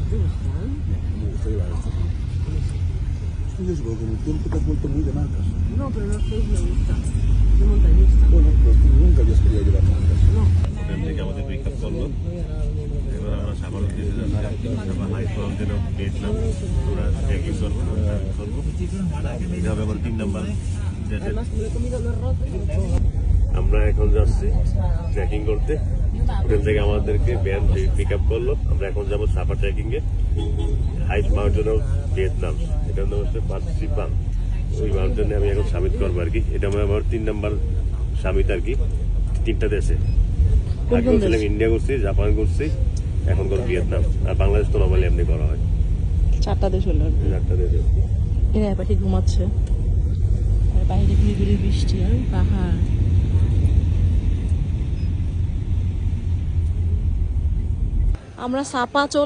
Me gusta llevar esto. Yo supongo que en el tiempo te has vuelto muy de marcas. No, pero no sé si me gusta. De montañista. Bueno, pues tú nunca habías querido llevar marcas. No. Hotel থেকে আমাদের pick up করলো। এবার আমরা সাভার উদ্দেশ্যে যাচ্ছি। Savar high ফ্রন্টের Vietnam পুরা trekking করবো। এটা হবে আমার 3 নাম্বার ডেটে। Además, me he comido los rotos. আমরা এখন যাচ্ছি ট্রেকিং করতে। হোটেল থেকে আমাদেরকে ভ্যান পিক আপ করলো। আমরা এখন যাবো সাভার ট্রেকিং এ হাইস্ট মাউন্টেন অফ ভিয়েতনাম। এটার নাম হচ্ছে পাতসিপাং। ওই মাউন্টেনে আমি এখন সামিট করবো আর কি। এটা আমার 3 নাম্বার সামিট আর কি 3টা দেশে। আগে ছিলাম ইন্ডিয়া করছি, জাপান করছি, এখন করবো ভিয়েতনাম। আর বাংলাদেশ তো নর্মালি এমনি করা হয়। 4টা দেশ হলো। 4টা দেশে। এরা পাখি ঘুমাচ্ছে আর বাইরে ঘুরে ঘুরে বৃষ্টি আর পাহাড়। আমরা সাপা চলে